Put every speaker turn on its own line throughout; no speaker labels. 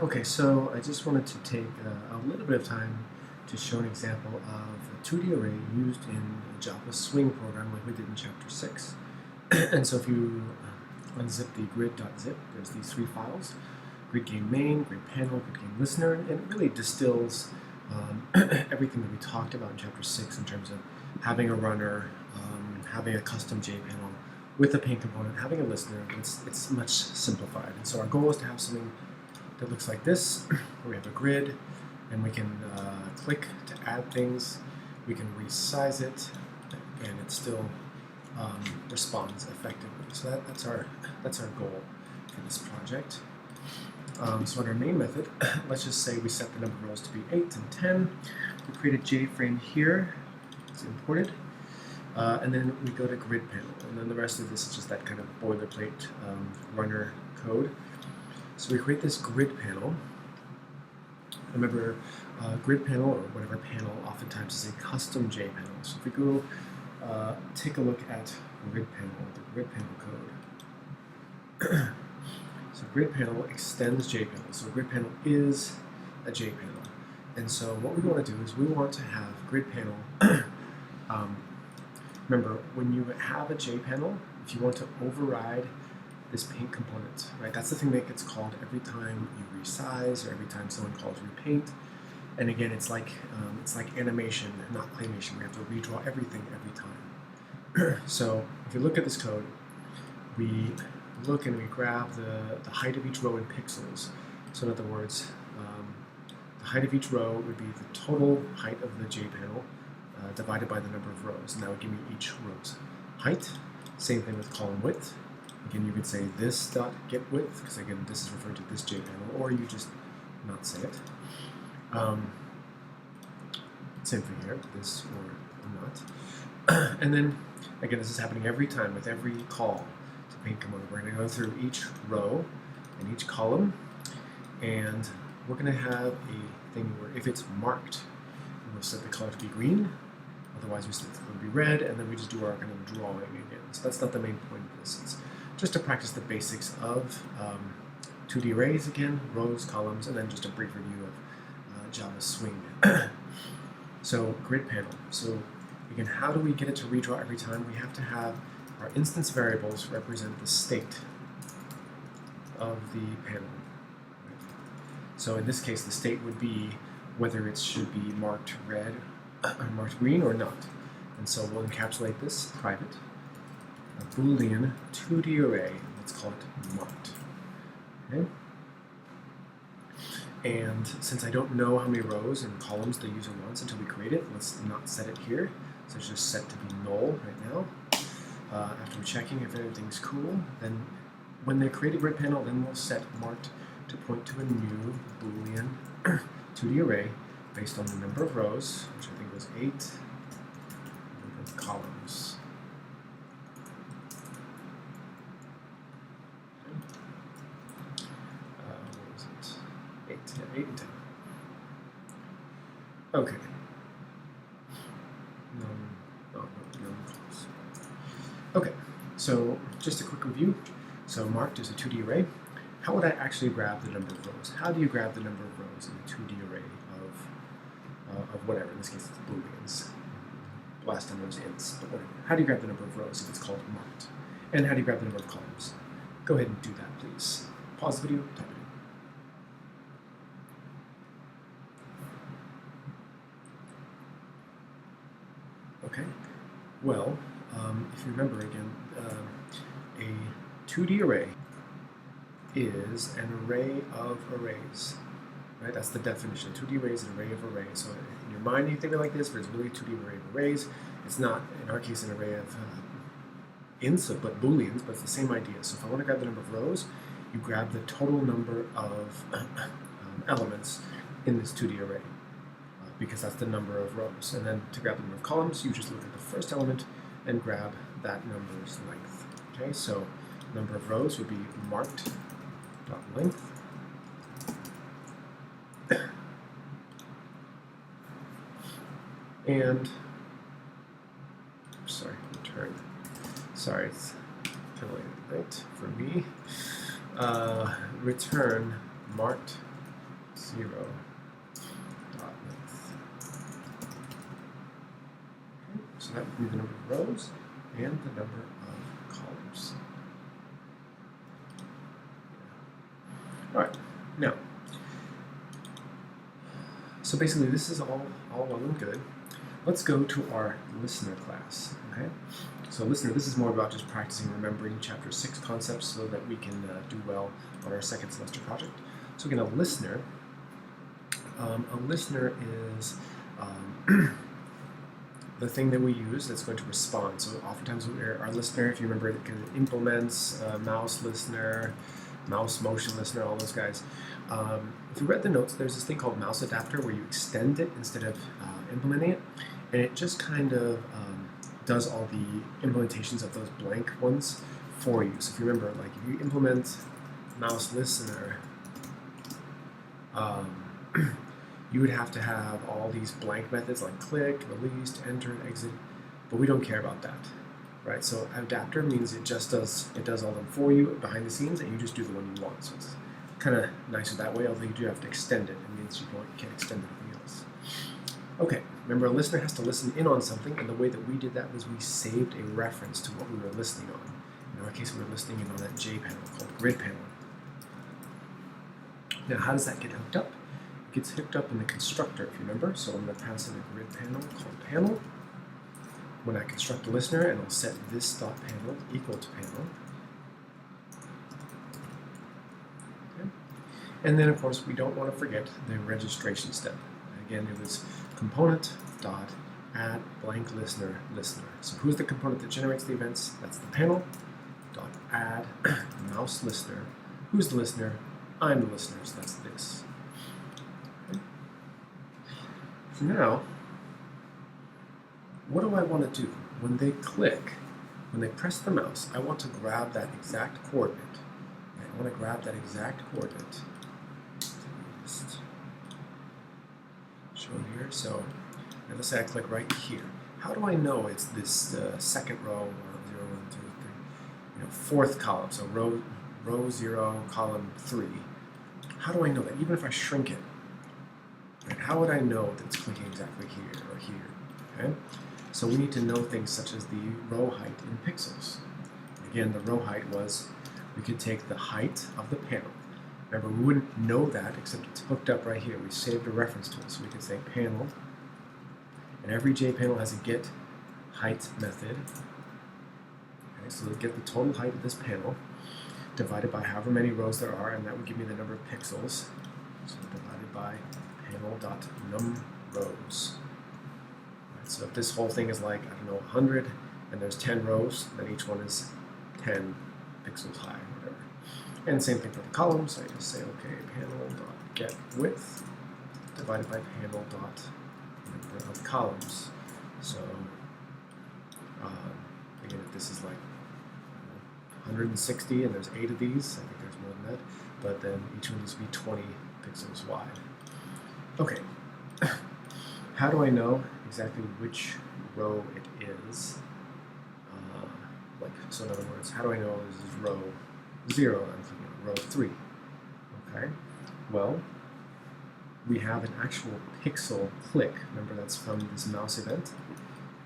Okay, so I just wanted to take a little bit of time to show an example of a 2D array used in a Java Swing program like we did in Chapter 6. And so if you unzip the grid.zip, there's these three files: grid game main, grid panel, grid game listener, and it really distills everything that we talked about in Chapter 6 in terms of having a runner, having a custom JPanel with a paint component, having a listener. It's much simplified. And so our goal is to have something that looks like this, where we have a grid, and we can click to add things. We can resize it, and it still responds effectively. So that's our goal for this project. So in our main method, let's just say we set the number of rows to be 8 and 10. We create a JFrame here. It's imported. And then we go to grid panel. And then the rest of this is just that kind of boilerplate runner code. So we create this grid panel. Remember, grid panel, or whatever panel, oftentimes is a custom JPanel. So if we go take a look at grid panel, the grid panel code. So grid panel extends JPanel. So grid panel is a JPanel. And so what we want to do is we want to have grid panel. Remember, when you have a JPanel, if you want to override this paint component, right? That's the thing that gets called every time you resize or every time someone calls repaint. And again, it's like animation, not claymation. We have to redraw everything every time. So if you look at this code, we look and we grab the height of each row in pixels. So in other words, the height of each row would be the total height of the JPanel divided by the number of rows. And that would give me each row's height. Same thing with column width. Again, you could say this dot get width, because again, this is referring to this JPanel, or you just not say it. Same thing here, this or not. And then, again, this is happening every time with every call to paint component. We're going to go through each row and each column, and we're going to have a thing where if it's marked, we'll set the color to be green. Otherwise, we set the color to be red, and then we just do our kind of drawing again. So that's not the main point of this. It's just to practice the basics of 2D arrays again, rows, columns, and then just a brief review of Java Swing. So grid panel. So again, how do we get it to redraw every time? We have to have our instance variables represent the state of the panel. So in this case, the state would be whether it should be marked red, or marked green, or not. And so we'll encapsulate this private. A Boolean 2D array, let's call it marked. Okay? And since I don't know how many rows and columns the user wants until we create it, let's not set it here. So it's just set to be null right now. After checking if everything's cool, then when they create a grid panel, then we'll set marked to point to a new Boolean 2D array based on the number of rows, which I think was 8, number of columns. What was it? 8, yeah, 8 and 10. Okay. No. Okay, so just a quick review. So marked is a 2D array. How would I actually grab the number of rows? How do you grab the number of rows in a 2D array of whatever? In this case, it's booleans. Last time it was ints, but whatever. How do you grab the number of rows if it's called marked? And how do you grab the number of columns? Go ahead and do that, please. Pause the video, type it in. Okay, well, if you remember again, a 2D array is an array of arrays, right? That's the definition. 2D array is an array of arrays. So in your mind, you think of it like this, but it's really a 2D array of arrays. It's not, in our case, an array of ints, but booleans, but it's the same idea. So if I want to grab the number of rows, you grab the total number of elements in this 2D array, because that's the number of rows. And then to grab the number of columns, you just look at the first element and grab that number's length. Okay, so number of rows would be marked dot length. And sorry, return. Sorry, it's kind of late for me. Return marked 0 dot length. Okay, so that would be the number of rows and the number of columns. All right, now, so basically this is all well and good. Let's go to our listener class, okay? So listener, this is more about just practicing remembering Chapter 6 concepts so that we can do well on our second semester project. So again, a listener is the thing that we use that's going to respond. So oftentimes our listener, if you remember, it can implements, mouse listener, mouse motion listener, all those guys. If you read the notes, there's this thing called mouse adapter where you extend it instead of implementing it, and it just kind of does all the implementations of those blank ones for you. So if you remember, like if you implement mouse listener, you would have to have all these blank methods like click, release, enter, and exit, but we don't care about that, right? So adapter means it does all them for you behind the scenes, and you just do the one you want. So it's kind of nicer that way, although you do have to extend it. It means you can't extend anything else. Okay, remember a listener has to listen in on something, and the way that we did that was we saved a reference to what we were listening on. In our case, we were listening in on that J panel called grid panel. Now, how does that get hooked up? It gets hooked up in the constructor, if you remember. So I'm going to pass in a grid panel called panel. When I construct a listener, and I'll set this dot panel equal to panel. Okay. And then, of course, we don't want to forget the registration step. Again, it was component dot add blank listener listener. So who's the component that generates the events? That's the panel. Dot add mouse listener. Who's the listener? I'm the listener, so that's this. Okay. So now, what do I want to do? When they click, when they press the mouse, I want to grab that exact coordinate. I want to grab that exact coordinate. Just show it here. So let's say I click right here. How do I know it's this second row, or 0, 1, 2, 3, fourth column? So row 0, column 3. How do I know that? Even if I shrink it, right? How would I know that it's clicking exactly here or here? Okay. So we need to know things such as the row height in pixels. Again, the row height was, we could take the height of the panel. Remember, we wouldn't know that except it's hooked up right here. We saved a reference to it, so we could say panel. And every JPanel has a get height method. Okay, so we get the total height of this panel divided by however many rows there are, and that would give me the number of pixels. So divided by panel.numRows. So if this whole thing is like, 100, and there's 10 rows, then each one is 10 pixels high, whatever. And same thing for the columns. I just say, okay, panel.getWidth divided by panel.number of columns. So, again, if this is like 160 and there's 8 of these, I think there's more than that, but then each one needs to be 20 pixels wide. Okay. How do I know exactly which row it is? So in other words, how do I know this is row 0? I'm clicking on row 3. Okay. Well, we have an actual pixel click. Remember, that's from this mouse event.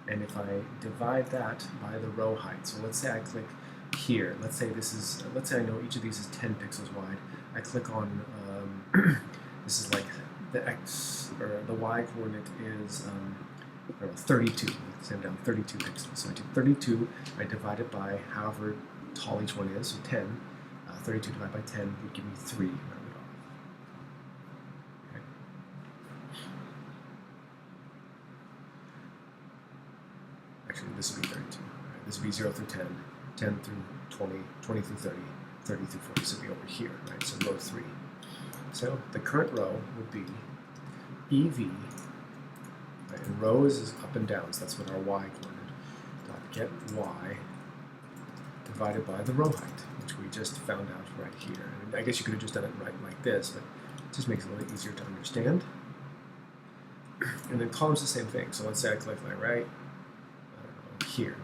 And if I divide that by the row height, so let's say I click here. Let's say I know each of these is 10 pixels wide. I click on this is like the x or the y coordinate is 32. Same down 32 pixels. So I take 32, I divide it by however tall each one is, so 10. 32 divided by 10 would give me 3. Okay. Actually, this would be 32. Right? This would be 0 through 10, 10 through 20, 20 through 30, 30 through 40. So it would be over here, right? So row 3. So the current row would be EV. And rows is up and down, so that's what our y coordinate. Get y divided by the row height, which we just found out right here. And I guess you could have just done it right like this, but it just makes it a little easier to understand. And then columns the same thing. So let's say I click like right here.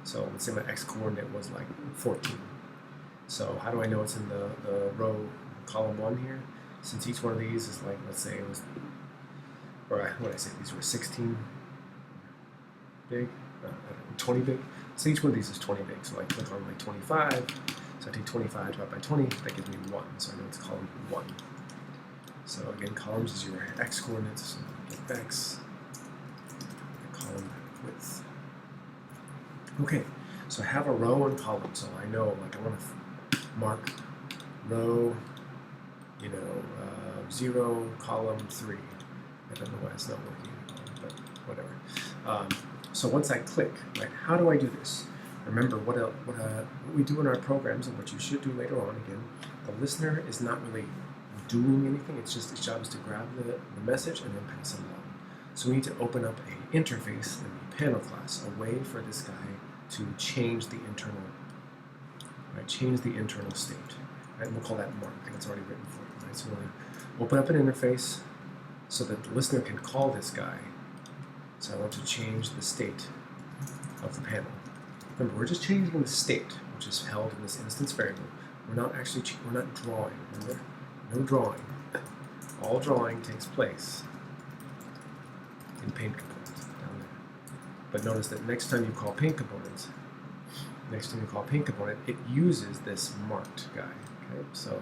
So let's say my x coordinate was like 14. So how do I know it's in the row column 1 here? since each one of these is like, let's say it was, or what did I say, these were 16 big, 20 big. So each one of these is 20 big. So I click on like 25. So I take 25 divided by 20. That gives me 1. So I know it's column 1. So again, columns is your x coordinates. So get x, column width. Okay, so I have a row and column. So I know, like, I want to mark row, 0, column 3. I don't know why it's not working, but whatever. So once I click, right, how do I do this? Remember what we do in our programs and what you should do later on. Again, the listener is not really doing anything. It's just its job is to grab the message and then pass it along. So we need to open up an interface in the panel class, a way for this guy to change the internal, right, change the internal state. Right, and we'll call that mark. It's already written for you. Right? So we're going to open up an interface so that the listener can call this guy. So I want to change the state of the panel. Remember, we're just changing the state, which is held in this instance variable. We're not actually, we're not drawing. Remember, no drawing. All drawing takes place in paint component down there. But notice that next time you call paint component, it uses this marked guy. Okay, so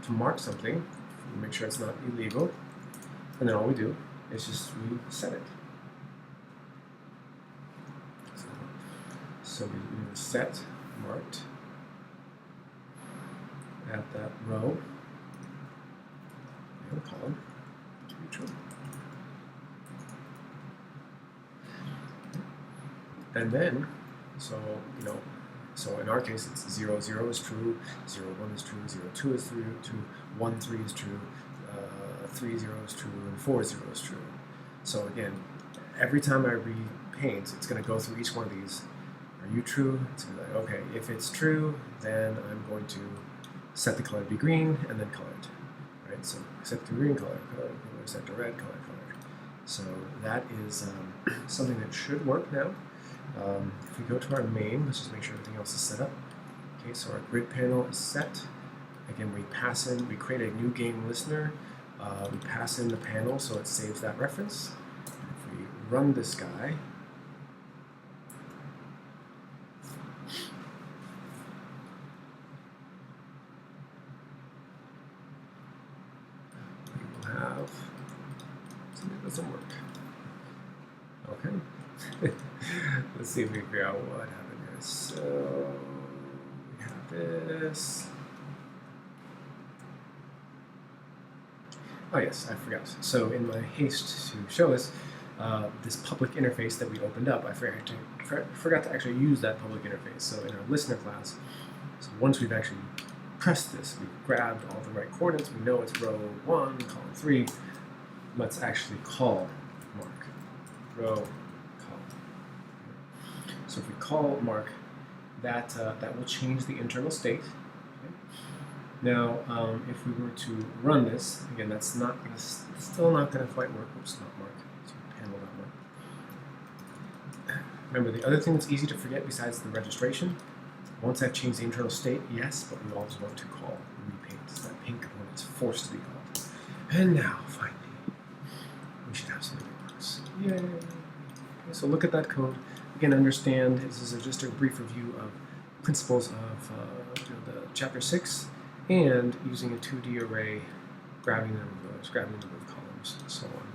to mark something, we make sure it's not illegal, and then all we do is just reset it. So we set marked at that row and column to be true. And then, so in our case, it's 0, 0 is true, 0, 1 is true, 0, 2 is true, 1, 3 is true, 3, 0 is true, and 4, 0 is true. So again, every time I repaint, it's going to go through each one of these. Are you true? It's going to be like, okay, if it's true, then I'm going to set the color to be green and then color it. Right? So set the green color, set the red color. So that is something that should work now. If we go to our main, let's just make sure everything else is set up. Okay, so our grid panel is set. Again, we create a new game listener. We pass in the panel so it saves that reference. If we run this guy, we will have something that doesn't work. Okay. Let's see if we figure out what happened here. So we have this. Oh yes, I forgot. So in my haste to show us this public interface that we opened up, I forgot to actually use that public interface. So in our listener class, so once we've actually pressed this, we've grabbed all the right coordinates, we know it's row 1, column 3, let's actually call mark, row, column. So if we call mark, that will change the internal state. Now, if we were to run this, again, that's still not going to quite work. Oops, not mark. So panel not mark. Remember, the other thing that's easy to forget besides the registration, once I've changed the internal state, yes, but we always want to call repaint. So that paint component is forced to be called. And now, finally, we should have something that works. Yay! Okay, so look at that code. Again, understand, this is just a brief review of principles of the chapter 6, and using a 2D array, grabbing them with columns, and so on.